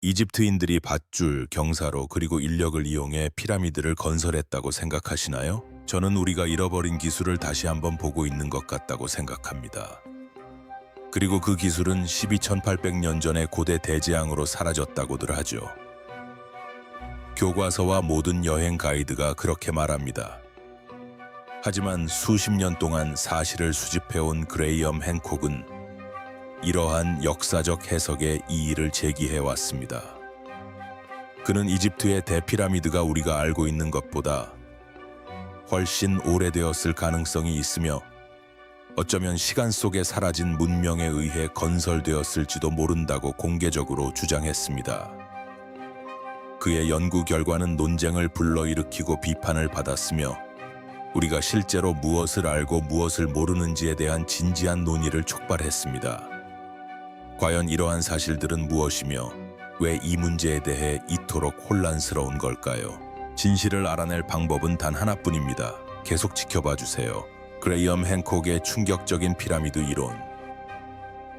이집트인들이 밧줄, 경사로 그리고 인력을 이용해 피라미드를 건설했다고 생각하시나요? 저는 우리가 잃어버린 기술을 다시 한번 보고 있는 것 같다고 생각합니다. 그리고 그 기술은 12,800년 전에 고대 대재앙으로 사라졌다고들 하죠. 교과서와 모든 여행 가이드가 그렇게 말합니다. 하지만 수십 년 동안 사실을 수집해온 그레이엄 행콕은 이러한 역사적 해석에 이의를 제기해왔습니다. 그는 이집트의 대피라미드가 우리가 알고 있는 것보다 훨씬 오래되었을 가능성이 있으며 어쩌면 시간 속에 사라진 문명에 의해 건설되었을지도 모른다고 공개적으로 주장했습니다. 그의 연구 결과는 논쟁을 불러일으키고 비판을 받았으며 우리가 실제로 무엇을 알고 무엇을 모르는지에 대한 진지한 논의를 촉발했습니다. 과연 이러한 사실들은 무엇이며 왜 이 문제에 대해 이토록 혼란스러운 걸까요? 진실을 알아낼 방법은 단 하나뿐입니다. 계속 지켜봐 주세요. 그레이엄 행콕의 충격적인 피라미드 이론.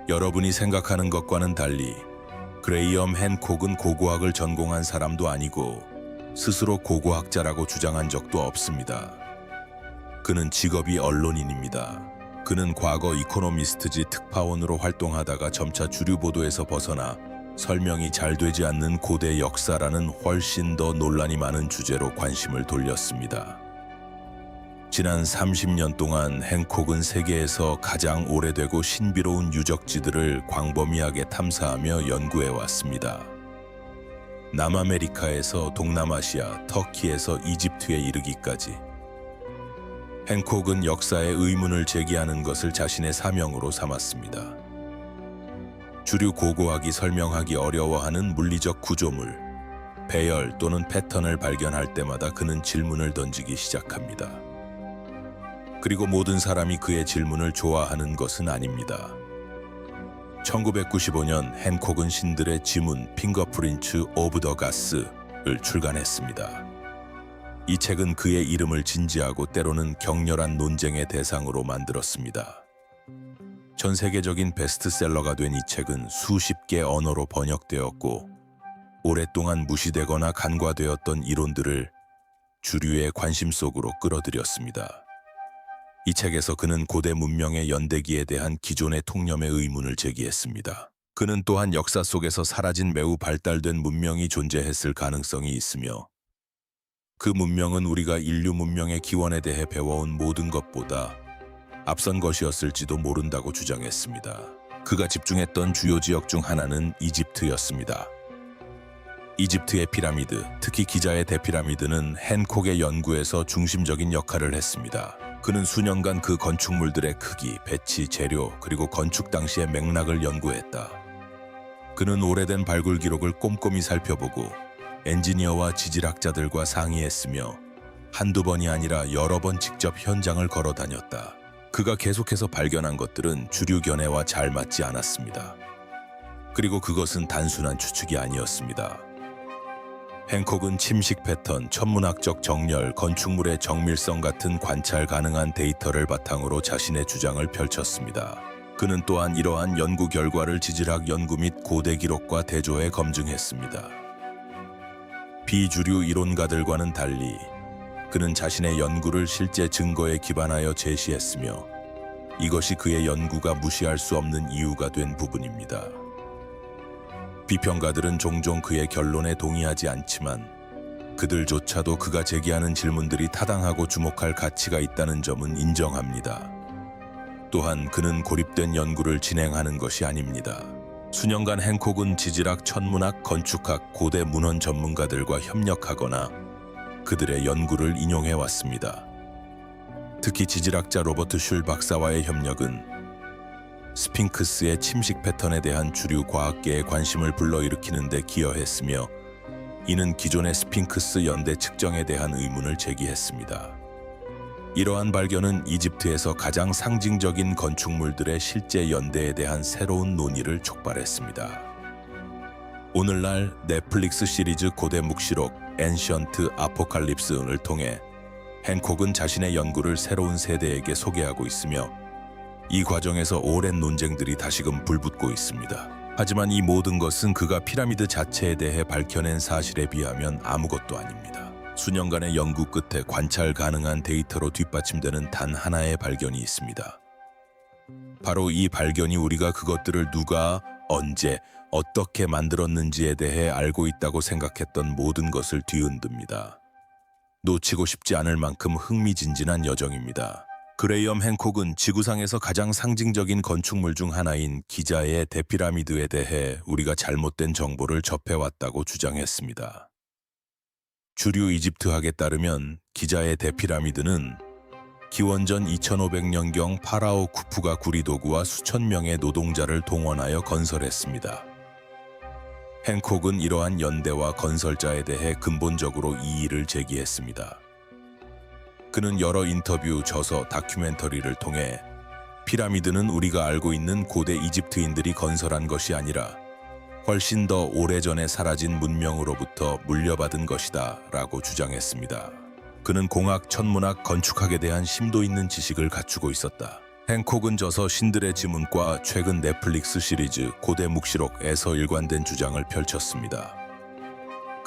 여러분이 생각하는 것과는 달리 그레이엄 행콕은 고고학을 전공한 사람도 아니고 스스로 고고학자라고 주장한 적도 없습니다. 그는 직업이 언론인입니다. 그는 과거 이코노미스트지 특파원으로 활동하다가 점차 주류 보도에서 벗어나 설명이 잘 되지 않는 고대 역사라는 훨씬 더 논란이 많은 주제로 관심을 돌렸습니다. 지난 30년 동안 행콕은 세계에서 가장 오래되고 신비로운 유적지들을 광범위하게 탐사하며 연구해 왔습니다. 남아메리카에서 동남아시아, 터키에서 이집트에 이르기까지. 행콕은 역사의 의문을 제기하는 것을 자신의 사명으로 삼았습니다. 주류 고고학이 설명하기 어려워하는 물리적 구조물, 배열 또는 패턴을 발견할 때마다 그는 질문을 던지기 시작합니다. 그리고 모든 사람이 그의 질문을 좋아하는 것은 아닙니다. 1995년 행콕은 신들의 지문 핑거프린츠 오브 더 가스를 출간했습니다. 이 책은 그의 이름을 진지하고 때로는 격렬한 논쟁의 대상으로 만들었습니다. 전 세계적인 베스트셀러가 된 이 책은 수십 개 언어로 번역되었고 오랫동안 무시되거나 간과되었던 이론들을 주류의 관심 속으로 끌어들였습니다. 이 책에서 그는 고대 문명의 연대기에 대한 기존의 통념의 의문을 제기했습니다. 그는 또한 역사 속에서 사라진 매우 발달된 문명이 존재했을 가능성이 있으며 그 문명은 우리가 인류 문명의 기원에 대해 배워온 모든 것보다 앞선 것이었을지도 모른다고 주장했습니다. 그가 집중했던 주요 지역 중 하나는 이집트였습니다. 이집트의 피라미드, 특히 기자의 대피라미드는 행콕의 연구에서 중심적인 역할을 했습니다. 그는 수년간 그 건축물들의 크기, 배치, 재료, 그리고 건축 당시의 맥락을 연구했다. 그는 오래된 발굴 기록을 꼼꼼히 살펴보고 엔지니어와 지질학자들과 상의했으며 한두 번이 아니라 여러 번 직접 현장을 걸어 다녔다. 그가 계속해서 발견한 것들은 주류 견해와 잘 맞지 않았습니다. 그리고 그것은 단순한 추측이 아니었습니다. 행콕은 침식 패턴, 천문학적 정렬, 건축물의 정밀성 같은 관찰 가능한 데이터를 바탕으로 자신의 주장을 펼쳤습니다. 그는 또한 이러한 연구 결과를 지질학 연구 및 고대 기록과 대조해 검증했습니다. 비주류 이론가들과는 달리 그는 자신의 연구를 실제 증거에 기반하여 제시했으며 이것이 그의 연구가 무시할 수 없는 이유가 된 부분입니다. 비평가들은 종종 그의 결론에 동의하지 않지만 그들조차도 그가 제기하는 질문들이 타당하고 주목할 가치가 있다는 점은 인정합니다. 또한 그는 고립된 연구를 진행하는 것이 아닙니다. 수년간 행콕은 지질학, 천문학, 건축학, 고대 문헌 전문가들과 협력하거나 그들의 연구를 인용해 왔습니다. 특히 지질학자 로버트 슐 박사와의 협력은 스핑크스의 침식 패턴에 대한 주류 과학계의 관심을 불러일으키는 데 기여했으며 이는 기존의 스핑크스 연대 측정에 대한 의문을 제기했습니다. 이러한 발견은 이집트에서 가장 상징적인 건축물들의 실제 연대에 대한 새로운 논의를 촉발했습니다. 오늘날 넷플릭스 시리즈 고대 묵시록 엔션트 아포칼립스를 통해 행콕은 자신의 연구를 새로운 세대에게 소개하고 있으며 이 과정에서 오랜 논쟁들이 다시금 불붙고 있습니다. 하지만 이 모든 것은 그가 피라미드 자체에 대해 밝혀낸 사실에 비하면 아무것도 아닙니다. 수년간의 연구 끝에 관찰 가능한 데이터로 뒷받침되는 단 하나의 발견이 있습니다. 바로 이 발견이 우리가 그것들을 누가, 언제, 어떻게 만들었는지에 대해 알고 있다고 생각했던 모든 것을 뒤흔듭니다. 놓치고 싶지 않을 만큼 흥미진진한 여정입니다. 그레이엄 행콕은 지구상에서 가장 상징적인 건축물 중 하나인 기자의 대피라미드에 대해 우리가 잘못된 정보를 접해왔다고 주장했습니다. 주류 이집트학에 따르면 기자의 대피라미드는 기원전 2500년경 파라오 쿠푸가 구리도구와 수천 명의 노동자를 동원하여 건설했습니다. 행콕은 이러한 연대와 건설자에 대해 근본적으로 이의를 제기했습니다. 그는 여러 인터뷰, 저서, 다큐멘터리를 통해 피라미드는 우리가 알고 있는 고대 이집트인들이 건설한 것이 아니라 훨씬 더 오래전에 사라진 문명으로부터 물려받은 것이다 라고 주장했습니다. 그는 공학, 천문학, 건축학에 대한 심도 있는 지식을 갖추고 있었다. 행콕은 저서 신들의 지문과 최근 넷플릭스 시리즈 고대 묵시록에서 일관된 주장을 펼쳤습니다.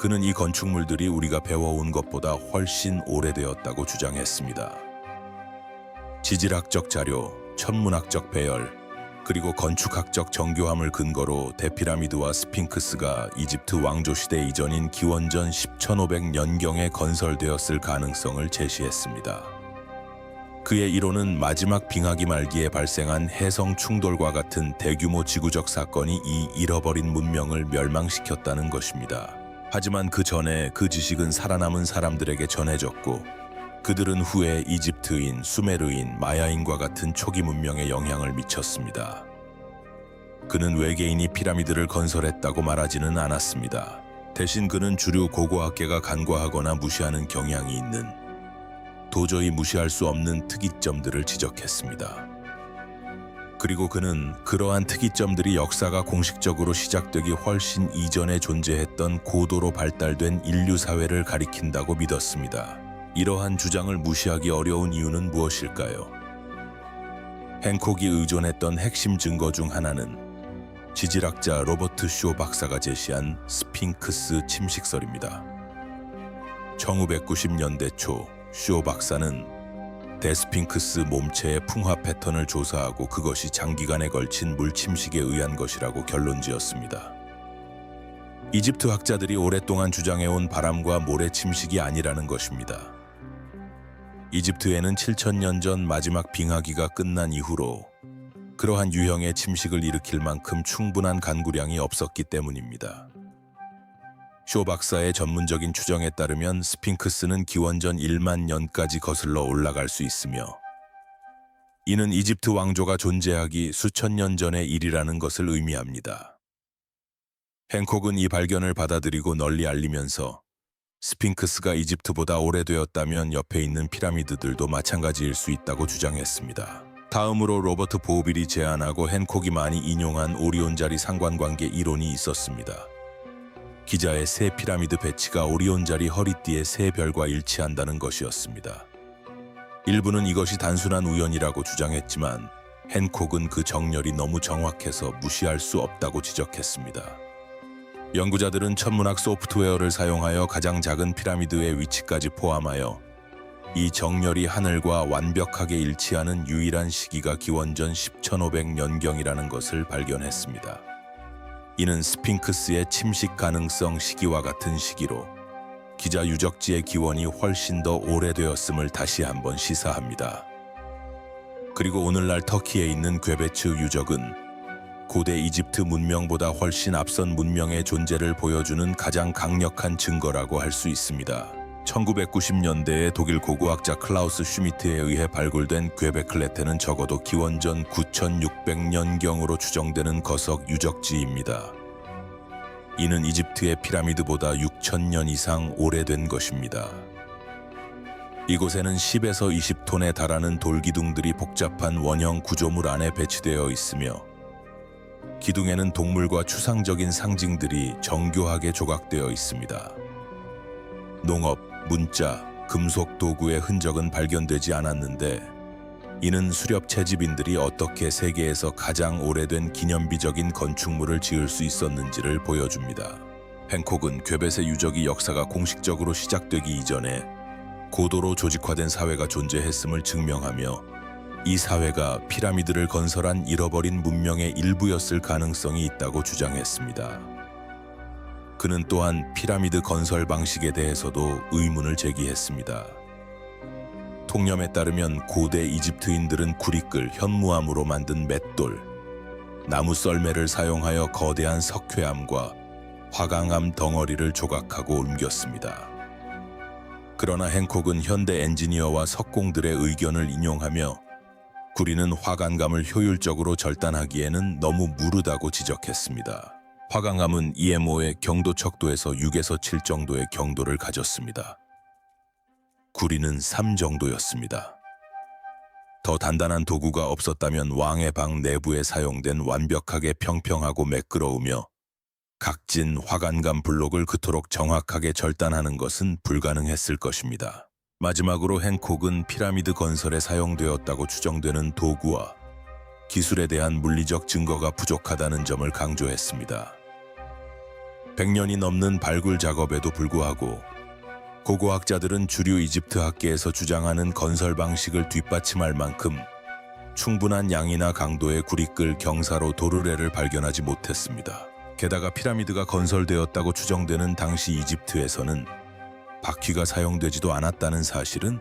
그는 이 건축물들이 우리가 배워온 것보다 훨씬 오래되었다고 주장했습니다. 지질학적 자료, 천문학적 배열, 그리고 건축학적 정교함을 근거로 대피라미드와 스핑크스가 이집트 왕조 시대 이전인 기원전 10,500년경에 건설되었을 가능성을 제시했습니다. 그의 이론은 마지막 빙하기 말기에 발생한 해성 충돌과 같은 대규모 지구적 사건이 이 잃어버린 문명을 멸망시켰다는 것입니다. 하지만 그 전에 그 지식은 살아남은 사람들에게 전해졌고 그들은 후에 이집트인, 수메르인, 마야인과 같은 초기 문명에 영향을 미쳤습니다. 그는 외계인이 피라미드를 건설했다고 말하지는 않았습니다. 대신 그는 주류 고고학계가 간과하거나 무시하는 경향이 있는, 도저히 무시할 수 없는 특이점들을 지적했습니다. 그리고 그는 그러한 특이점들이 역사가 공식적으로 시작되기 훨씬 이전에 존재했던 고도로 발달된 인류 사회를 가리킨다고 믿었습니다. 이러한 주장을 무시하기 어려운 이유는 무엇일까요? 행콕이 의존했던 핵심 증거 중 하나는 지질학자 로버트 쇼 박사가 제시한 스핑크스 침식설입니다. 1990년대 초 쇼 박사는 대스핑크스 몸체의 풍화 패턴을 조사하고 그것이 장기간에 걸친 물 침식에 의한 것이라고 결론지었습니다. 이집트 학자들이 오랫동안 주장해온 바람과 모래 침식이 아니라는 것입니다. 이집트에는 7,000년 전 마지막 빙하기가 끝난 이후로 그러한 유형의 침식을 일으킬 만큼 충분한 간구량이 없었기 때문입니다. 쇼 박사의 전문적인 추정에 따르면 스핑크스는 기원전 1만 년까지 거슬러 올라갈 수 있으며 이는 이집트 왕조가 존재하기 수천 년 전의 일이라는 것을 의미합니다. 행콕은 이 발견을 받아들이고 널리 알리면서 스핑크스가 이집트보다 오래되었다면 옆에 있는 피라미드들도 마찬가지일 수 있다고 주장했습니다. 다음으로 로버트 보빌이 제안하고 행콕이 많이 인용한 오리온자리 상관관계 이론이 있었습니다. 기자의 새 피라미드 배치가 오리온자리 허리띠의 새 별과 일치한다는 것이었습니다. 일부는 이것이 단순한 우연이라고 주장했지만 행콕은 그 정렬이 너무 정확해서 무시할 수 없다고 지적했습니다. 연구자들은 천문학 소프트웨어를 사용하여 가장 작은 피라미드의 위치까지 포함하여 이 정렬이 하늘과 완벽하게 일치하는 유일한 시기가 기원전 10,500년경이라는 것을 발견했습니다. 이는 스핑크스의 침식 가능성 시기와 같은 시기로 기자 유적지의 기원이 훨씬 더 오래되었음을 다시 한번 시사합니다. 그리고 오늘날 터키에 있는 괴베츠 유적은 고대 이집트 문명보다 훨씬 앞선 문명의 존재를 보여주는 가장 강력한 증거라고 할 수 있습니다. 1990년대에 독일 고고학자 클라우스 슈미트에 의해 발굴된 괴베클레테는 적어도 기원전 9600년경으로 추정되는 거석 유적지입니다. 이는 이집트의 피라미드보다 6000년 이상 오래된 것입니다. 이곳에는 10에서 20톤에 달하는 돌기둥들이 복잡한 원형 구조물 안에 배치되어 있으며 기둥에는 동물과 추상적인 상징들이 정교하게 조각되어 있습니다. 농업, 문자, 금속 도구의 흔적은 발견되지 않았는데 이는 수렵 채집인들이 어떻게 세계에서 가장 오래된 기념비적인 건축물을 지을 수 있었는지를 보여줍니다. 헨콕은 궤벳의 유적이 역사가 공식적으로 시작되기 이전에 고도로 조직화된 사회가 존재했음을 증명하며 이 사회가 피라미드를 건설한 잃어버린 문명의 일부였을 가능성이 있다고 주장했습니다. 그는 또한 피라미드 건설 방식에 대해서도 의문을 제기했습니다. 통념에 따르면 고대 이집트인들은 구리끌, 현무암으로 만든 맷돌, 나무 썰매를 사용하여 거대한 석회암과 화강암 덩어리를 조각하고 옮겼습니다. 그러나 헨콕은 현대 엔지니어와 석공들의 의견을 인용하며 구리는 화강암을 효율적으로 절단하기에는 너무 무르다고 지적했습니다. 화강암은 EMO의 경도 척도에서 6에서 7 정도의 경도를 가졌습니다. 구리는 3 정도였습니다. 더 단단한 도구가 없었다면 왕의 방 내부에 사용된 완벽하게 평평하고 매끄러우며 각진 화강암 블록을 그토록 정확하게 절단하는 것은 불가능했을 것입니다. 마지막으로 헨콕은 피라미드 건설에 사용되었다고 추정되는 도구와 기술에 대한 물리적 증거가 부족하다는 점을 강조했습니다. 100년이 넘는 발굴 작업에도 불구하고 고고학자들은 주류 이집트 학계에서 주장하는 건설 방식을 뒷받침할 만큼 충분한 양이나 강도의 구리끌 경사로 도르래를 발견하지 못했습니다. 게다가 피라미드가 건설되었다고 추정되는 당시 이집트에서는 바퀴가 사용되지도 않았다는 사실은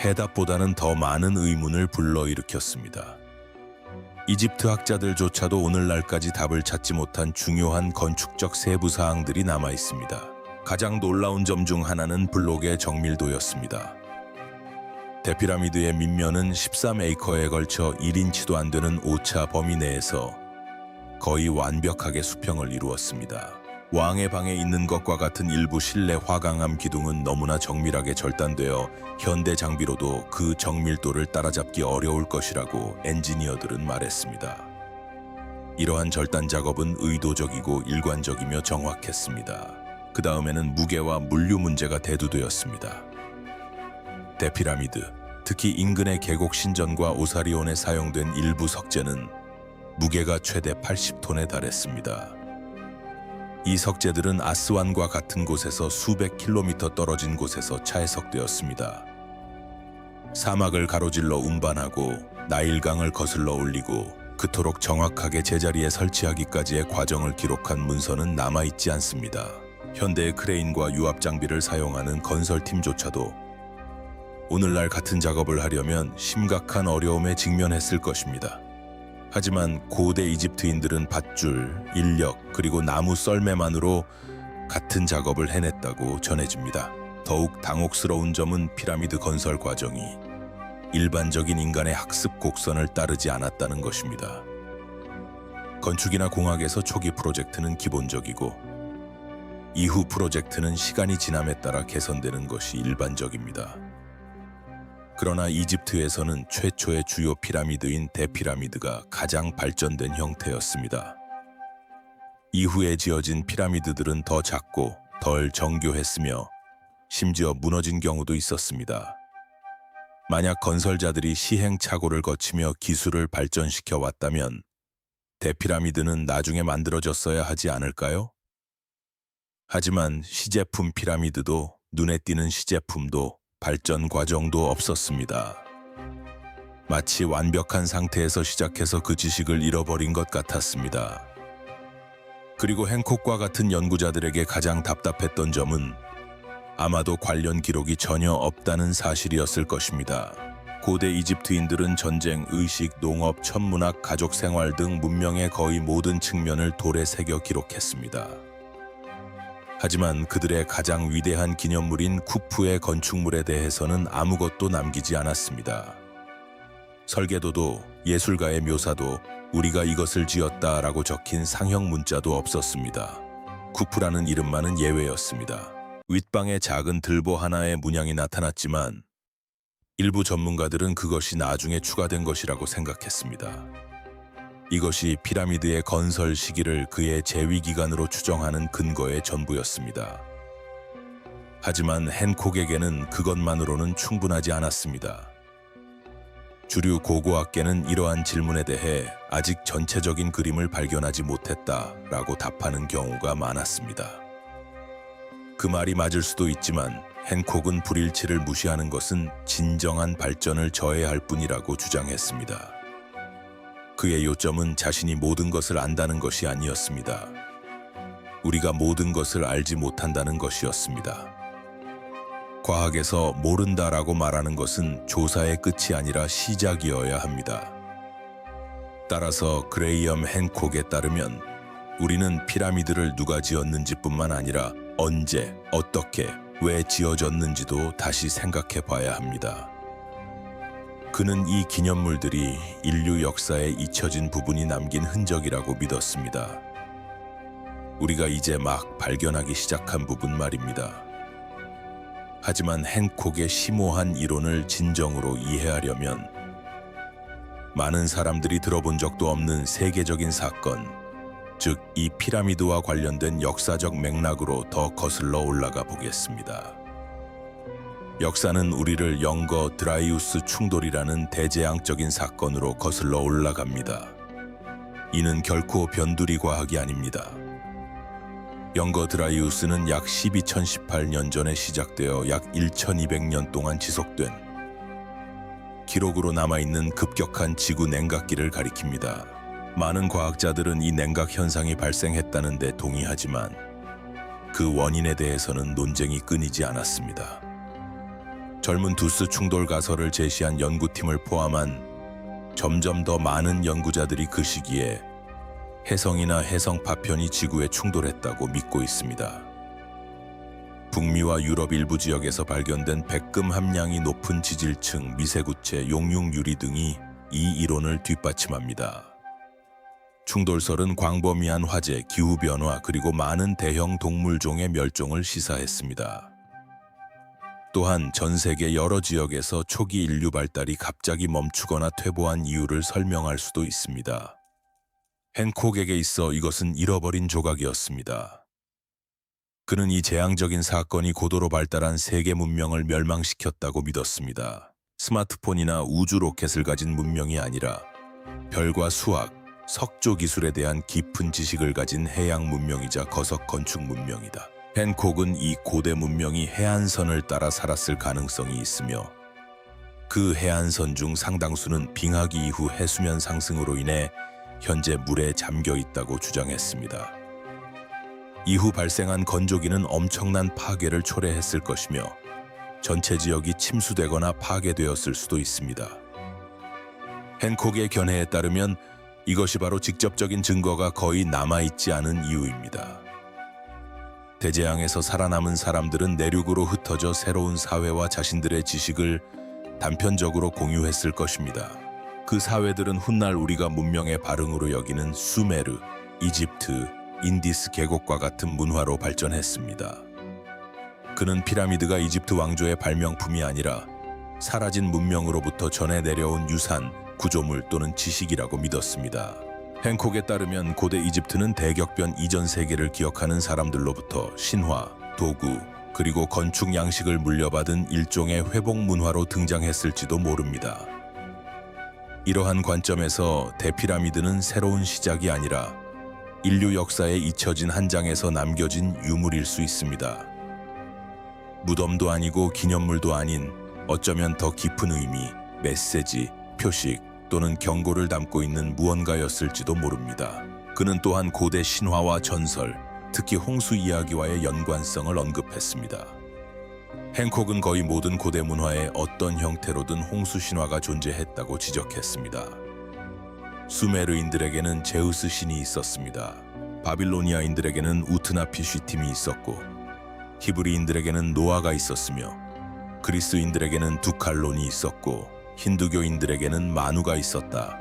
해답보다는 더 많은 의문을 불러일으켰습니다. 이집트 학자들조차도 오늘날까지 답을 찾지 못한 중요한 건축적 세부 사항들이 남아 있습니다. 가장 놀라운 점 중 하나는 블록의 정밀도였습니다. 대피라미드의 밑면은 13에이커에 걸쳐 1인치도 안 되는 오차 범위 내에서 거의 완벽하게 수평을 이루었습니다. 왕의 방에 있는 것과 같은 일부 실내 화강암 기둥은 너무나 정밀하게 절단되어 현대 장비로도 그 정밀도를 따라잡기 어려울 것이라고 엔지니어들은 말했습니다. 이러한 절단 작업은 의도적이고 일관적이며 정확했습니다. 그 다음에는 무게와 물류 문제가 대두되었습니다. 대피라미드, 특히 인근의 계곡 신전과 오사리온에 사용된 일부 석재는 무게가 최대 80톤에 달했습니다. 이 석재들은 아스완과 같은 곳에서 수백 킬로미터 떨어진 곳에서 차해석되었습니다. 사막을 가로질러 운반하고 나일강을 거슬러 올리고 그토록 정확하게 제자리에 설치하기까지의 과정을 기록한 문서는 남아있지 않습니다. 현대의 크레인과 유압 장비를 사용하는 건설팀조차도 오늘날 같은 작업을 하려면 심각한 어려움에 직면했을 것입니다. 하지만 고대 이집트인들은 밧줄, 인력, 그리고 나무 썰매만으로 같은 작업을 해냈다고 전해집니다. 더욱 당혹스러운 점은 피라미드 건설 과정이 일반적인 인간의 학습 곡선을 따르지 않았다는 것입니다. 건축이나 공학에서 초기 프로젝트는 기본적이고 이후 프로젝트는 시간이 지남에 따라 개선되는 것이 일반적입니다. 그러나 이집트에서는 최초의 주요 피라미드인 대피라미드가 가장 발전된 형태였습니다. 이후에 지어진 피라미드들은 더 작고 덜 정교했으며 심지어 무너진 경우도 있었습니다. 만약 건설자들이 시행착오를 거치며 기술을 발전시켜 왔다면 대피라미드는 나중에 만들어졌어야 하지 않을까요? 하지만 시제품 피라미드도 눈에 띄는 시제품도 발전 과정도 없었습니다. 마치 완벽한 상태에서 시작해서 그 지식을 잃어버린 것 같았습니다. 그리고 헨콕과 같은 연구자들에게 가장 답답했던 점은 아마도 관련 기록이 전혀 없다는 사실이었을 것입니다. 고대 이집트인들은 전쟁, 의식, 농업, 천문학, 가족 생활 등 문명의 거의 모든 측면을 돌에 새겨 기록했습니다. 하지만 그들의 가장 위대한 기념물인 쿠프의 건축물에 대해서는 아무것도 남기지 않았습니다. 설계도도 예술가의 묘사도 우리가 이것을 지었다라고 적힌 상형 문자도 없었습니다. 쿠프라는 이름만은 예외였습니다. 윗방에 작은 들보 하나의 문양이 나타났지만 일부 전문가들은 그것이 나중에 추가된 것이라고 생각했습니다. 이것이 피라미드의 건설 시기를 그의 재위 기간으로 추정하는 근거의 전부였습니다. 하지만 헨콕에게는 그것만으로는 충분하지 않았습니다. 주류 고고학계는 이러한 질문에 대해 아직 전체적인 그림을 발견하지 못했다라고 답하는 경우가 많았습니다. 그 말이 맞을 수도 있지만 핸콕은 불일치를 무시하는 것은 진정한 발전을 저해할 뿐이라고 주장했습니다. 그의 요점은 자신이 모든 것을 안다는 것이 아니었습니다. 우리가 모든 것을 알지 못한다는 것이었습니다. 과학에서 모른다라고 말하는 것은 조사의 끝이 아니라 시작이어야 합니다. 따라서 그레이엄 핸콕에 따르면 우리는 피라미드를 누가 지었는지뿐만 아니라 언제, 어떻게, 왜 지어졌는지도 다시 생각해 봐야 합니다. 그는 이 기념물들이 인류 역사에 잊혀진 부분이 남긴 흔적이라고 믿었습니다. 우리가 이제 막 발견하기 시작한 부분 말입니다. 하지만 핸콕의 심오한 이론을 진정으로 이해하려면 많은 사람들이 들어본 적도 없는 세계적인 사건, 즉 이 피라미드와 관련된 역사적 맥락으로 더 거슬러 올라가 보겠습니다. 역사는 우리를 영거 드라이우스 충돌이라는 대재앙적인 사건으로 거슬러 올라갑니다. 이는 결코 변두리 과학이 아닙니다. 영거 드라이우스는 약 12,018년 전에 시작되어 약 1,200년 동안 지속된 기록으로 남아있는 급격한 지구 냉각기를 가리킵니다. 많은 과학자들은 이 냉각 현상이 발생했다는 데 동의하지만 그 원인에 대해서는 논쟁이 끊이지 않았습니다. 젊은 두스 충돌 가설을 제시한 연구팀을 포함한 점점 더 많은 연구자들이 그 시기에 혜성이나 혜성 파편이 지구에 충돌했다고 믿고 있습니다. 북미와 유럽 일부 지역에서 발견된 백금 함량이 높은 지질층, 미세구체, 용융유리 등이 이 이론을 뒷받침합니다. 충돌설은 광범위한 화재, 기후변화 그리고 많은 대형 동물종의 멸종을 시사했습니다. 또한 전 세계 여러 지역에서 초기 인류 발달이 갑자기 멈추거나 퇴보한 이유를 설명할 수도 있습니다. 핸콕에게 있어 이것은 잃어버린 조각이었습니다. 그는 이 재앙적인 사건이 고도로 발달한 세계 문명을 멸망시켰다고 믿었습니다. 스마트폰이나 우주 로켓을 가진 문명이 아니라 별과 수학, 석조 기술에 대한 깊은 지식을 가진 해양 문명이자 거석 건축 문명이다. 핸콕은 이 고대 문명이 해안선을 따라 살았을 가능성이 있으며 그 해안선 중 상당수는 빙하기 이후 해수면 상승으로 인해 현재 물에 잠겨 있다고 주장했습니다. 이후 발생한 건조기는 엄청난 파괴를 초래했을 것이며 전체 지역이 침수되거나 파괴되었을 수도 있습니다. 핸콕의 견해에 따르면 이것이 바로 직접적인 증거가 거의 남아있지 않은 이유입니다. 대재앙에서 살아남은 사람들은 내륙으로 흩어져 새로운 사회와 자신들의 지식을 단편적으로 공유했을 것입니다. 그 사회들은 훗날 우리가 문명의 발흥으로 여기는 수메르, 이집트, 인디스 계곡과 같은 문화로 발전했습니다. 그는 피라미드가 이집트 왕조의 발명품이 아니라 사라진 문명으로부터 전해 내려온 유산, 구조물 또는 지식이라고 믿었습니다. 핸콕에 따르면 고대 이집트는 대격변 이전 세계를 기억하는 사람들로부터 신화, 도구, 그리고 건축 양식을 물려받은 일종의 회복 문화로 등장했을지도 모릅니다. 이러한 관점에서 대피라미드는 새로운 시작이 아니라 인류 역사에 잊혀진 한 장에서 남겨진 유물일 수 있습니다. 무덤도 아니고 기념물도 아닌 어쩌면 더 깊은 의미, 메시지, 표식 또는 경고를 담고 있는 무언가였을지도 모릅니다. 그는 또한 고대 신화와 전설, 특히 홍수 이야기와의 연관성을 언급했습니다. 핸콕은 거의 모든 고대 문화에 어떤 형태로든 홍수 신화가 존재했다고 지적했습니다. 수메르인들에게는 제우스 신이 있었습니다. 바빌로니아인들에게는 우트나피쉬팀이 있었고 히브리인들에게는 노아가 있었으며 그리스인들에게는 두칼론이 있었고 힌두교인들에게는 마누가 있었다.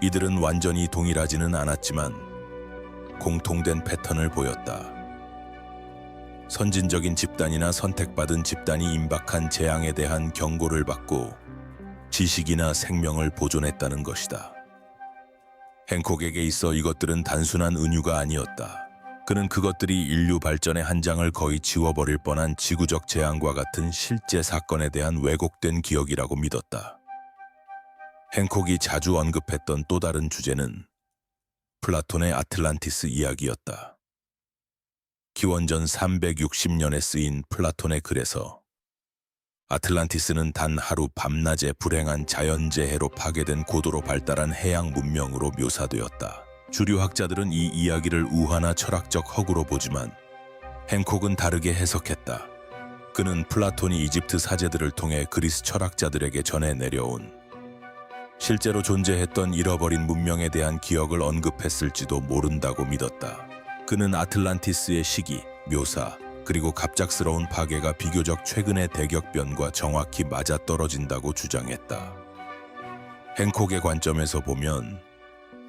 이들은 완전히 동일하지는 않았지만 공통된 패턴을 보였다. 선진적인 집단이나 선택받은 집단이 임박한 재앙에 대한 경고를 받고 지식이나 생명을 보존했다는 것이다. 핸콕에게 있어 이것들은 단순한 은유가 아니었다. 그는 그것들이 인류 발전의 한 장을 거의 지워버릴 뻔한 지구적 재앙과 같은 실제 사건에 대한 왜곡된 기억이라고 믿었다. 행콕이 자주 언급했던 또 다른 주제는 플라톤의 아틀란티스 이야기였다. 기원전 360년에 쓰인 플라톤의 글에서 아틀란티스는 단 하루 밤낮에 불행한 자연재해로 파괴된 고도로 발달한 해양 문명으로 묘사되었다. 주류 학자들은 이 이야기를 우화나 철학적 허구로 보지만 행콕은 다르게 해석했다. 그는 플라톤이 이집트 사제들을 통해 그리스 철학자들에게 전해 내려온 실제로 존재했던 잃어버린 문명에 대한 기억을 언급했을지도 모른다고 믿었다. 그는 아틀란티스의 시기, 묘사, 그리고 갑작스러운 파괴가 비교적 최근의 대격변과 정확히 맞아떨어진다고 주장했다. 행콕의 관점에서 보면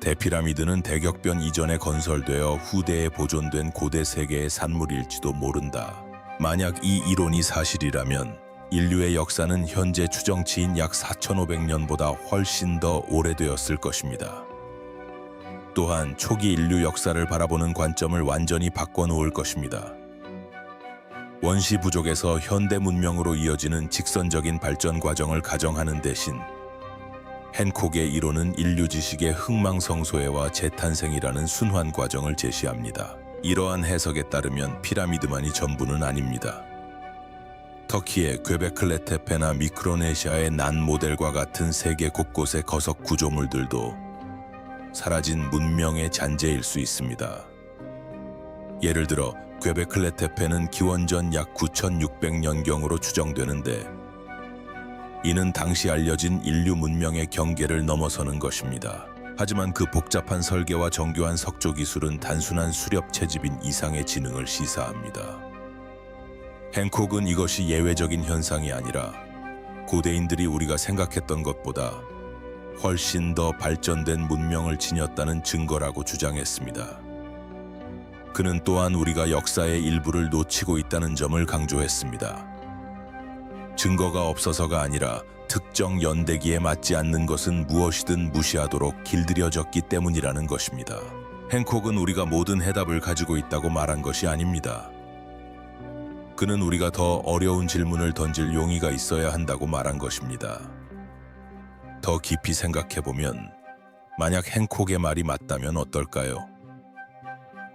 대피라미드는 대격변 이전에 건설되어 후대에 보존된 고대 세계의 산물일지도 모른다. 만약 이 이론이 사실이라면 인류의 역사는 현재 추정치인 약 4,500년보다 훨씬 더 오래되었을 것입니다. 또한 초기 인류 역사를 바라보는 관점을 완전히 바꿔놓을 것입니다. 원시 부족에서 현대 문명으로 이어지는 직선적인 발전 과정을 가정하는 대신 행콕의 이론은 인류 지식의 흥망성쇠와 재탄생이라는 순환 과정을 제시합니다. 이러한 해석에 따르면 피라미드만이 전부는 아닙니다. 터키의 괭베클레 테페나 미크로네시아의 난 모델과 같은 세계 곳곳의 거석 구조물들도 사라진 문명의 잔재일 수 있습니다. 예를 들어 괭베클레 테페는 기원전 약 9600년경으로 추정되는데 이는 당시 알려진 인류 문명의 경계를 넘어서는 것입니다. 하지만 그 복잡한 설계와 정교한 석조 기술은 단순한 수렵 채집인 이상의 지능을 시사합니다. 행콕은 이것이 예외적인 현상이 아니라 고대인들이 우리가 생각했던 것보다 훨씬 더 발전된 문명을 지녔다는 증거라고 주장했습니다. 그는 또한 우리가 역사의 일부를 놓치고 있다는 점을 강조했습니다. 증거가 없어서가 아니라 특정 연대기에 맞지 않는 것은 무엇이든 무시하도록 길들여졌기 때문이라는 것입니다. 행콕은 우리가 모든 해답을 가지고 있다고 말한 것이 아닙니다. 그는 우리가 더 어려운 질문을 던질 용의가 있어야 한다고 말한 것입니다. 더 깊이 생각해보면 만약 행콕의 말이 맞다면 어떨까요?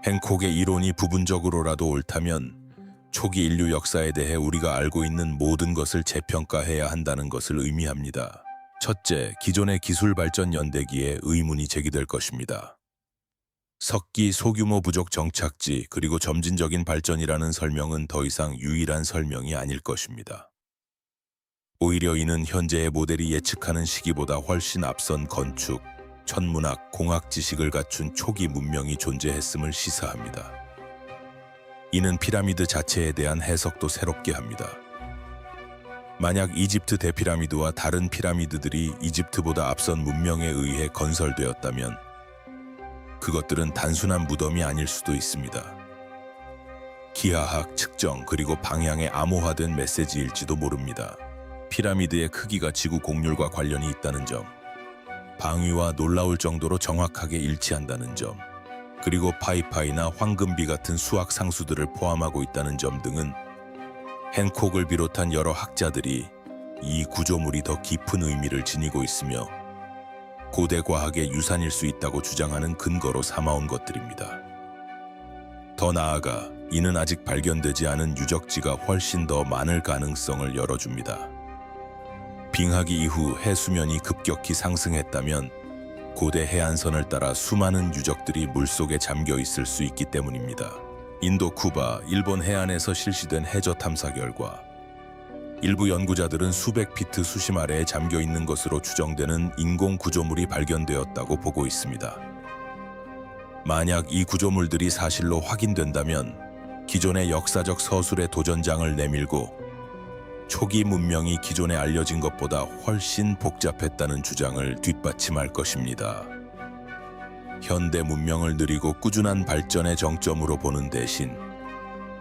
행콕의 이론이 부분적으로라도 옳다면 초기 인류 역사에 대해 우리가 알고 있는 모든 것을 재평가해야 한다는 것을 의미합니다. 첫째, 기존의 기술 발전 연대기에 의문이 제기될 것입니다. 석기 소규모 부족 정착지 그리고 점진적인 발전이라는 설명은 더 이상 유일한 설명이 아닐 것입니다. 오히려 이는 현재의 모델이 예측하는 시기보다 훨씬 앞선 건축, 천문학, 공학 지식을 갖춘 초기 문명이 존재했음을 시사합니다. 이는 피라미드 자체에 대한 해석도 새롭게 합니다. 만약 이집트 대피라미드와 다른 피라미드들이 이집트보다 앞선 문명에 의해 건설되었다면 그것들은 단순한 무덤이 아닐 수도 있습니다. 기하학, 측정, 그리고 방향에 암호화된 메시지일지도 모릅니다. 피라미드의 크기가 지구 곡률과 관련이 있다는 점, 방위와 놀라울 정도로 정확하게 일치한다는 점, 그리고 파이파이나 황금비 같은 수학 상수들을 포함하고 있다는 점 등은 행콕을 비롯한 여러 학자들이 이 구조물이 더 깊은 의미를 지니고 있으며 고대 과학의 유산일 수 있다고 주장하는 근거로 삼아온 것들입니다. 더 나아가 이는 아직 발견되지 않은 유적지가 훨씬 더 많을 가능성을 열어줍니다. 빙하기 이후 해수면이 급격히 상승했다면 고대 해안선을 따라 수많은 유적들이 물속에 잠겨 있을 수 있기 때문입니다. 인도, 쿠바, 일본 해안에서 실시된 해저 탐사 결과 일부 연구자들은 수백 피트 수심 아래에 잠겨 있는 것으로 추정되는 인공 구조물이 발견되었다고 보고 있습니다. 만약 이 구조물들이 사실로 확인된다면 기존의 역사적 서술의 도전장을 내밀고 초기 문명이 기존에 알려진 것보다 훨씬 복잡했다는 주장을 뒷받침할 것입니다. 현대 문명을 느리고 꾸준한 발전의 정점으로 보는 대신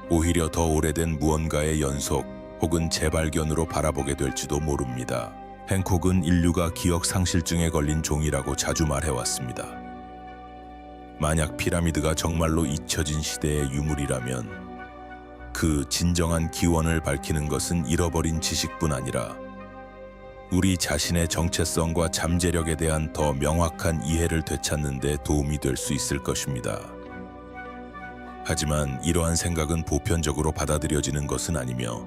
오히려 더 오래된 무언가의 연속 혹은 재발견으로 바라보게 될지도 모릅니다. 행콕은 인류가 기억 상실증에 걸린 종이라고 자주 말해왔습니다. 만약 피라미드가 정말로 잊혀진 시대의 유물이라면 그 진정한 기원을 밝히는 것은 잃어버린 지식뿐 아니라 우리 자신의 정체성과 잠재력에 대한 더 명확한 이해를 되찾는 데 도움이 될 수 있을 것입니다. 하지만 이러한 생각은 보편적으로 받아들여지는 것은 아니며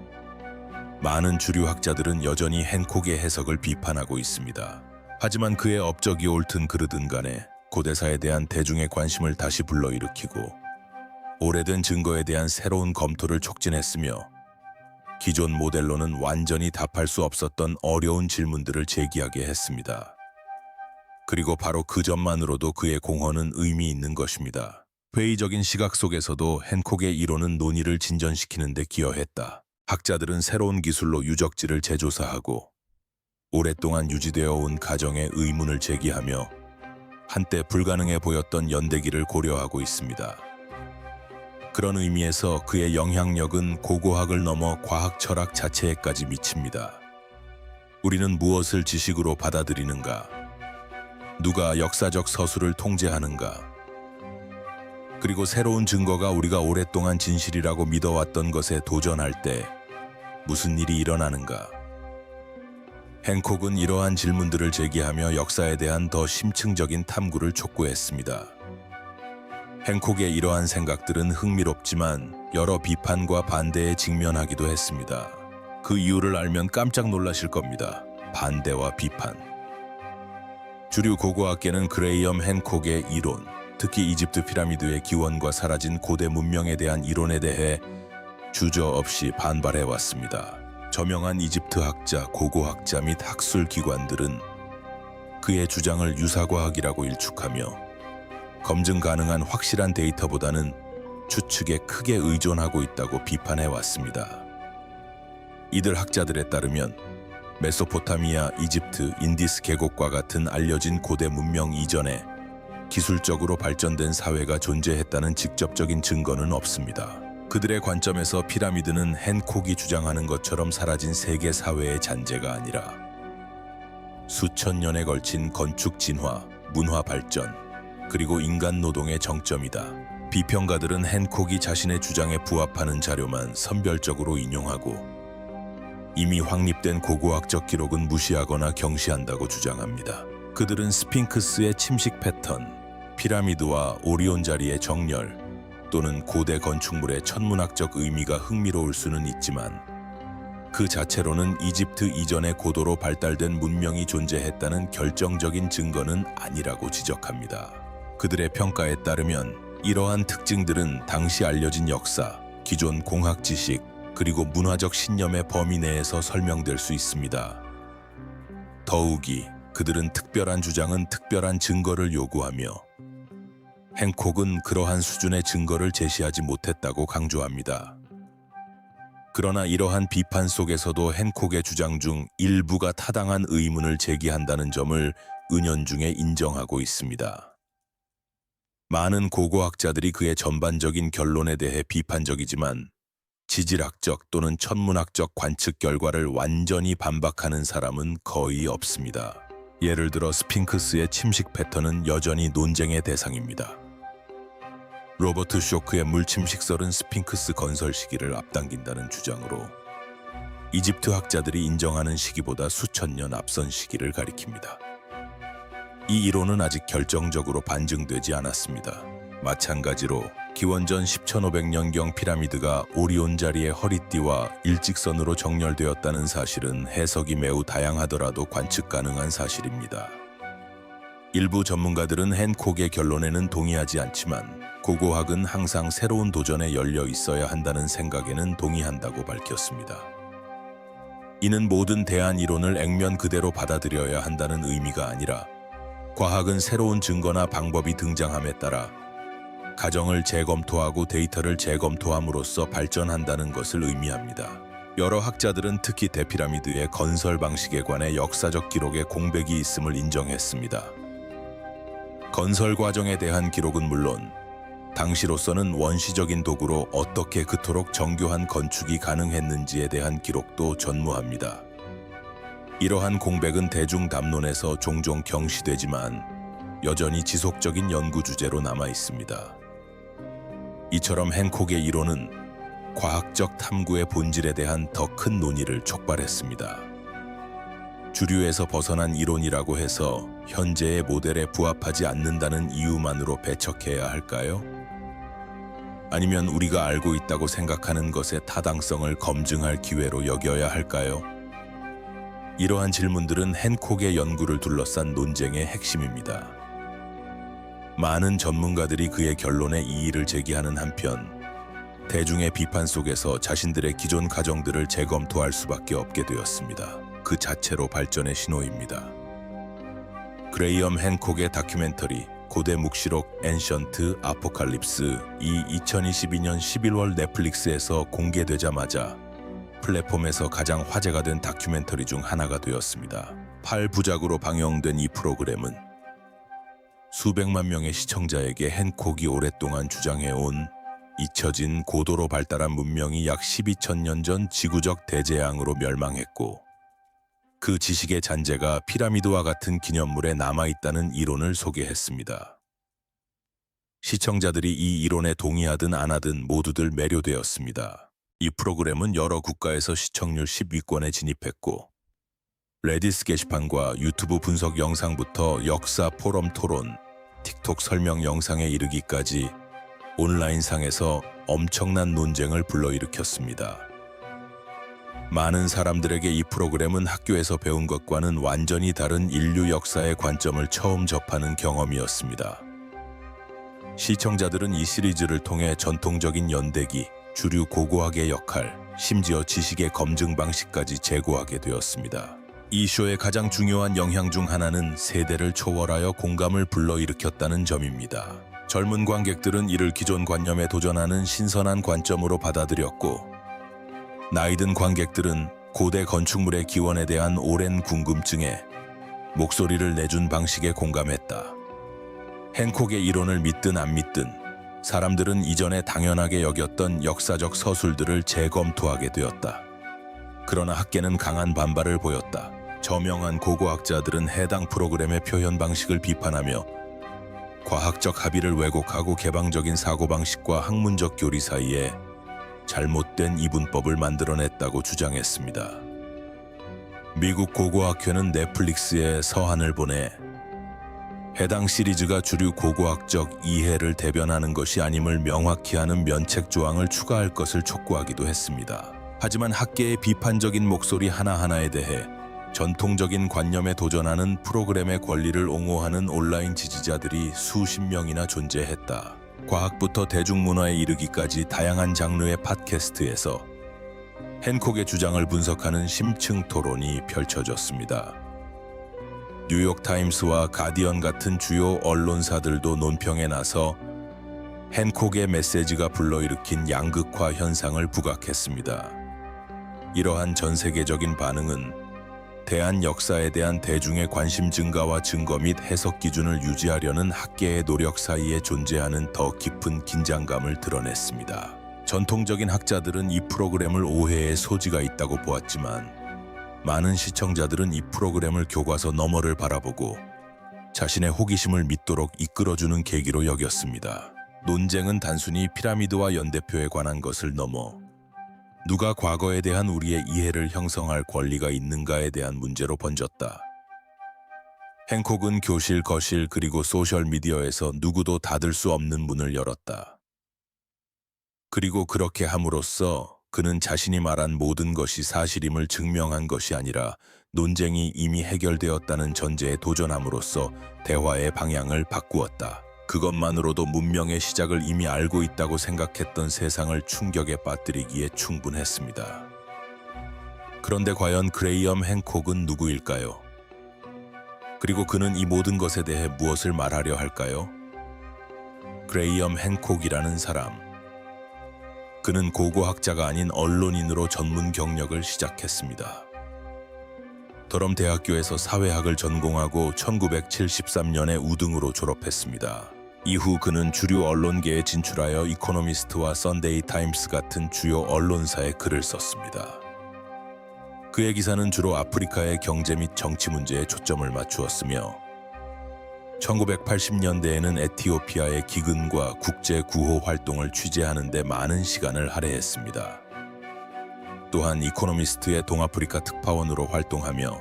많은 주류 학자들은 여전히 핸콕의 해석을 비판하고 있습니다. 하지만 그의 업적이 옳든 그르든 간에 고대사에 대한 대중의 관심을 다시 불러일으키고 오래된 증거에 대한 새로운 검토를 촉진했으며 기존 모델로는 완전히 답할 수 없었던 어려운 질문들을 제기하게 했습니다. 그리고 바로 그 점만으로도 그의 공헌은 의미 있는 것입니다. 회의적인 시각 속에서도 핸콕의 이론은 논의를 진전시키는 데 기여했다. 학자들은 새로운 기술로 유적지를 재조사하고 오랫동안 유지되어 온 가정의 의문을 제기하며 한때 불가능해 보였던 연대기를 고려하고 있습니다. 그런 의미에서 그의 영향력은 고고학을 넘어 과학 철학 자체에까지 미칩니다. 우리는 무엇을 지식으로 받아들이는가? 누가 역사적 서술을 통제하는가? 그리고 새로운 증거가 우리가 오랫동안 진실이라고 믿어왔던 것에 도전할 때 무슨 일이 일어나는가? 핸콕은 이러한 질문들을 제기하며 역사에 대한 더 심층적인 탐구를 촉구했습니다. 핸콕의 이러한 생각들은 흥미롭지만 여러 비판과 반대에 직면하기도 했습니다. 그 이유를 알면 깜짝 놀라실 겁니다. 반대와 비판. 주류 고고학계는 그레이엄 핸콕의 이론, 특히 이집트 피라미드의 기원과 사라진 고대 문명에 대한 이론에 대해 주저없이 반발해왔습니다. 저명한 이집트 학자, 고고학자 및 학술 기관들은 그의 주장을 유사과학이라고 일축하며 검증 가능한 확실한 데이터보다는 추측에 크게 의존하고 있다고 비판해왔습니다. 이들 학자들에 따르면 메소포타미아, 이집트, 인디스 계곡과 같은 알려진 고대 문명 이전에 기술적으로 발전된 사회가 존재했다는 직접적인 증거는 없습니다. 그들의 관점에서 피라미드는 핸콕이 주장하는 것처럼 사라진 세계 사회의 잔재가 아니라 수천 년에 걸친 건축 진화, 문화 발전, 그리고 인간 노동의 정점이다. 비평가들은 핸콕이 자신의 주장에 부합하는 자료만 선별적으로 인용하고 이미 확립된 고고학적 기록은 무시하거나 경시한다고 주장합니다. 그들은 스핑크스의 침식 패턴, 피라미드와 오리온 자리의 정렬, 또는 고대 건축물의 천문학적 의미가 흥미로울 수는 있지만 그 자체로는 이집트 이전에 고도로 발달된 문명이 존재했다는 결정적인 증거는 아니라고 지적합니다. 그들의 평가에 따르면 이러한 특징들은 당시 알려진 역사, 기존 공학 지식, 그리고 문화적 신념의 범위 내에서 설명될 수 있습니다. 더욱이 그들은 특별한 주장은 특별한 증거를 요구하며 핸콕은 그러한 수준의 증거를 제시하지 못했다고 강조합니다. 그러나 이러한 비판 속에서도 핸콕의 주장 중 일부가 타당한 의문을 제기한다는 점을 은연중에 인정하고 있습니다. 많은 고고학자들이 그의 전반적인 결론에 대해 비판적이지만 지질학적 또는 천문학적 관측 결과를 완전히 반박하는 사람은 거의 없습니다. 예를 들어 스핑크스의 침식 패턴은 여전히 논쟁의 대상입니다. 로버트 쇼크의 물침식설은 스핑크스 건설 시기를 앞당긴다는 주장으로 이집트 학자들이 인정하는 시기보다 수천 년 앞선 시기를 가리킵니다. 이 이론은 아직 결정적으로 반증되지 않았습니다. 마찬가지로 기원전 10,500년경 피라미드가 오리온 자리의 허리띠와 일직선으로 정렬되었다는 사실은 해석이 매우 다양하더라도 관측 가능한 사실입니다. 일부 전문가들은 핸콕의 결론에는 동의하지 않지만 고고학은 항상 새로운 도전에 열려 있어야 한다는 생각에는 동의한다고 밝혔습니다. 이는 모든 대안 이론을 액면 그대로 받아들여야 한다는 의미가 아니라 과학은 새로운 증거나 방법이 등장함에 따라 가정을 재검토하고 데이터를 재검토함으로써 발전한다는 것을 의미합니다. 여러 학자들은 특히 대피라미드의 건설 방식에 관해 역사적 기록에 공백이 있음을 인정했습니다. 건설 과정에 대한 기록은 물론 당시로서는 원시적인 도구로 어떻게 그토록 정교한 건축이 가능했는지에 대한 기록도 전무합니다. 이러한 공백은 대중 담론에서 종종 경시되지만 여전히 지속적인 연구 주제로 남아 있습니다. 이처럼 핸콕의 이론은 과학적 탐구의 본질에 대한 더 큰 논의를 촉발했습니다. 주류에서 벗어난 이론이라고 해서 현재의 모델에 부합하지 않는다는 이유만으로 배척해야 할까요? 아니면 우리가 알고 있다고 생각하는 것의 타당성을 검증할 기회로 여겨야 할까요? 이러한 질문들은 핸콕의 연구를 둘러싼 논쟁의 핵심입니다. 많은 전문가들이 그의 결론에 이의를 제기하는 한편 대중의 비판 속에서 자신들의 기존 가정들을 재검토할 수밖에 없게 되었습니다. 그 자체로 발전의 신호입니다. 그레이엄 핸콕의 다큐멘터리 고대 묵시록 엔션트 아포칼립스 이 2022년 11월 넷플릭스에서 공개되자마자 플랫폼에서 가장 화제가 된 다큐멘터리 중 하나가 되었습니다. 8부작으로 방영된 이 프로그램은 수백만 명의 시청자에게 핸콕이 오랫동안 주장해온 잊혀진 고도로 발달한 문명이 약 12,000년 전 지구적 대재앙으로 멸망했고 그 지식의 잔재가 피라미드와 같은 기념물에 남아있다는 이론을 소개했습니다. 시청자들이 이 이론에 동의하든 안 하든 모두들 매료되었습니다. 이 프로그램은 여러 국가에서 시청률 10위권에 진입했고 레디스 게시판과 유튜브 분석 영상부터 역사 포럼 토론, 틱톡 설명 영상에 이르기까지 온라인상에서 엄청난 논쟁을 불러일으켰습니다. 많은 사람들에게 이 프로그램은 학교에서 배운 것과는 완전히 다른 인류 역사의 관점을 처음 접하는 경험이었습니다. 시청자들은 이 시리즈를 통해 전통적인 연대기, 주류 고고학의 역할, 심지어 지식의 검증 방식까지 재고하게 되었습니다. 이 쇼의 가장 중요한 영향 중 하나는 세대를 초월하여 공감을 불러일으켰다는 점입니다. 젊은 관객들은 이를 기존 관념에 도전하는 신선한 관점으로 받아들였고 나이든 관객들은 고대 건축물의 기원에 대한 오랜 궁금증에 목소리를 내준 방식에 공감했다. 핸콕의 이론을 믿든 안 믿든 사람들은 이전에 당연하게 여겼던 역사적 서술들을 재검토하게 되었다. 그러나 학계는 강한 반발을 보였다. 저명한 고고학자들은 해당 프로그램의 표현 방식을 비판하며 과학적 합의를 왜곡하고 개방적인 사고방식과 학문적 교리 사이에 잘못된 이분법을 만들어냈다고 주장했습니다. 미국 고고학회는 넷플릭스에 서한을 보내 해당 시리즈가 주류 고고학적 이해를 대변하는 것이 아님을 명확히 하는 면책 조항을 추가할 것을 촉구하기도 했습니다. 하지만 학계의 비판적인 목소리 하나하나에 대해 전통적인 관념에 도전하는 프로그램의 권리를 옹호하는 온라인 지지자들이 수십 명이나 존재했다. 과학부터 대중문화에 이르기까지 다양한 장르의 팟캐스트에서 핸콕의 주장을 분석하는 심층 토론이 펼쳐졌습니다. 뉴욕타임스와 가디언 같은 주요 언론사들도 논평에 나서 핸콕의 메시지가 불러일으킨 양극화 현상을 부각했습니다. 이러한 전 세계적인 반응은 대한 역사에 대한 대중의 관심 증가와 증거 및 해석 기준을 유지하려는 학계의 노력 사이에 존재하는 더 깊은 긴장감을 드러냈습니다. 전통적인 학자들은 이 프로그램을 오해의 소지가 있다고 보았지만 많은 시청자들은 이 프로그램을 교과서 너머를 바라보고 자신의 호기심을 믿도록 이끌어주는 계기로 여겼습니다. 논쟁은 단순히 피라미드와 연대표에 관한 것을 넘어 누가 과거에 대한 우리의 이해를 형성할 권리가 있는가에 대한 문제로 번졌다. 핸콕은 교실, 거실 그리고 소셜미디어에서 누구도 닫을 수 없는 문을 열었다. 그리고 그렇게 함으로써 그는 자신이 말한 모든 것이 사실임을 증명한 것이 아니라 논쟁이 이미 해결되었다는 전제에 도전함으로써 대화의 방향을 바꾸었다. 그것만으로도 문명의 시작을 이미 알고 있다고 생각했던 세상을 충격에 빠뜨리기에 충분했습니다. 그런데 과연 그레이엄 핸콕은 누구일까요? 그리고 그는 이 모든 것에 대해 무엇을 말하려 할까요? 그레이엄 핸콕이라는 사람. 그는 고고학자가 아닌 언론인으로 전문 경력을 시작했습니다. 더럼 대학교에서 사회학을 전공하고 1973년에 우등으로 졸업했습니다. 이후 그는 주류 언론계에 진출하여 이코노미스트와 선데이 타임스 같은 주요 언론사에 글을 썼습니다. 그의 기사는 주로 아프리카의 경제 및 정치 문제에 초점을 맞추었으며 1980년대에는 에티오피아의 기근과 국제 구호 활동을 취재하는 데 많은 시간을 할애했습니다. 또한 이코노미스트의 동아프리카 특파원으로 활동하며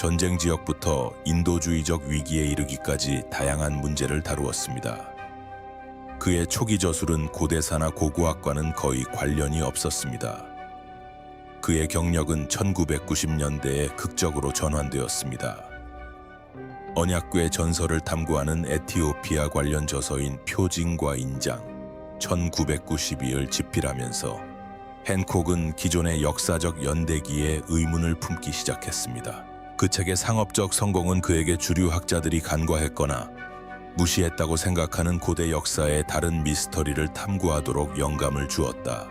전쟁 지역부터 인도주의적 위기에 이르기까지 다양한 문제를 다루었습니다. 그의 초기 저술은 고대사나 고고학과는 거의 관련이 없었습니다. 그의 경력은 1990년대에 극적으로 전환되었습니다. 언약궤 전설을 탐구하는 에티오피아 관련 저서인 표징과 인장 1992을 집필하면서 헨콕은 기존의 역사적 연대기에 의문을 품기 시작했습니다. 그 책의 상업적 성공은 그에게 주류 학자들이 간과했거나 무시했다고 생각하는 고대 역사의 다른 미스터리를 탐구하도록 영감을 주었다.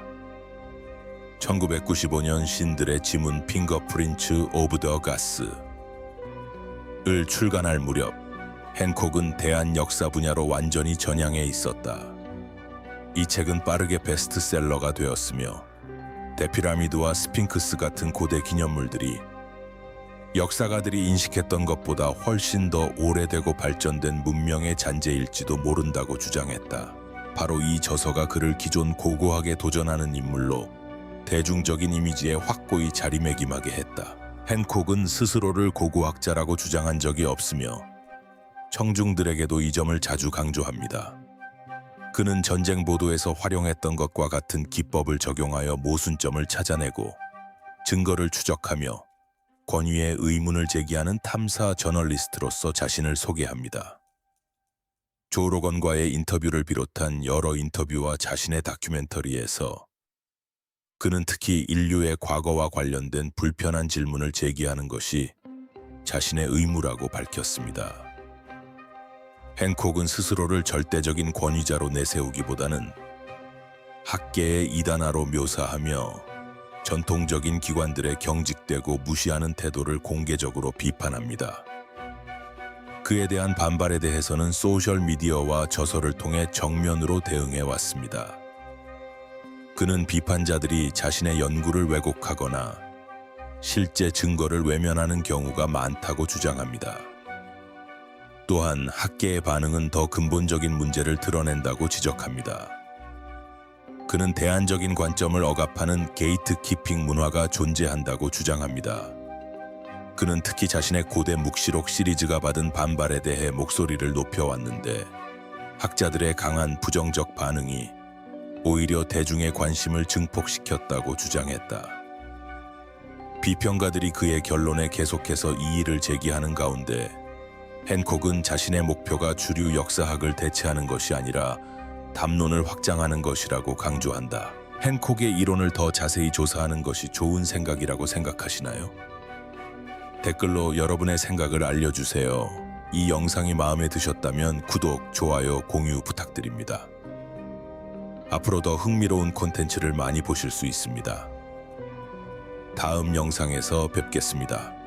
1995년 신들의 지문 핑거프린츠 오브 더 가스를 출간할 무렵 헨콕은 대한 역사 분야로 완전히 전향해 있었다. 이 책은 빠르게 베스트셀러가 되었으며 데피라미드와 스핑크스 같은 고대 기념물들이 역사가들이 인식했던 것보다 훨씬 더 오래되고 발전된 문명의 잔재일지도 모른다고 주장했다. 바로 이 저서가 그를 기존 고고학에 도전하는 인물로 대중적인 이미지에 확고히 자리매김하게 했다. 헨콕은 스스로를 고고학자라고 주장한 적이 없으며 청중들에게도 이 점을 자주 강조합니다. 그는 전쟁 보도에서 활용했던 것과 같은 기법을 적용하여 모순점을 찾아내고 증거를 추적하며 권위에 의문을 제기하는 탐사 저널리스트로서 자신을 소개합니다. 조 로건과의 인터뷰를 비롯한 여러 인터뷰와 자신의 다큐멘터리에서 그는 특히 인류의 과거와 관련된 불편한 질문을 제기하는 것이 자신의 의무라고 밝혔습니다. 헨콕은 스스로를 절대적인 권위자로 내세우기보다는 학계의 이단아로 묘사하며 전통적인 기관들의 경직되고 무시하는 태도를 공개적으로 비판합니다. 그에 대한 반발에 대해서는 소셜미디어와 저서를 통해 정면으로 대응해 왔습니다. 그는 비판자들이 자신의 연구를 왜곡하거나 실제 증거를 외면하는 경우가 많다고 주장합니다. 또한 학계의 반응은 더 근본적인 문제를 드러낸다고 지적합니다. 그는 대안적인 관점을 억압하는 게이트키핑 문화가 존재한다고 주장합니다. 그는 특히 자신의 고대 묵시록 시리즈가 받은 반발에 대해 목소리를 높여왔는데 학자들의 강한 부정적 반응이 오히려 대중의 관심을 증폭시켰다고 주장했다. 비평가들이 그의 결론에 계속해서 이의를 제기하는 가운데 헨콕은 자신의 목표가 주류 역사학을 대체하는 것이 아니라 담론을 확장하는 것이라고 강조한다. 헨콕의 이론을 더 자세히 조사하는 것이 좋은 생각이라고 생각하시나요? 댓글로 여러분의 생각을 알려주세요. 이 영상이 마음에 드셨다면 구독, 좋아요, 공유 부탁드립니다. 앞으로 더 흥미로운 콘텐츠를 많이 보실 수 있습니다. 다음 영상에서 뵙겠습니다.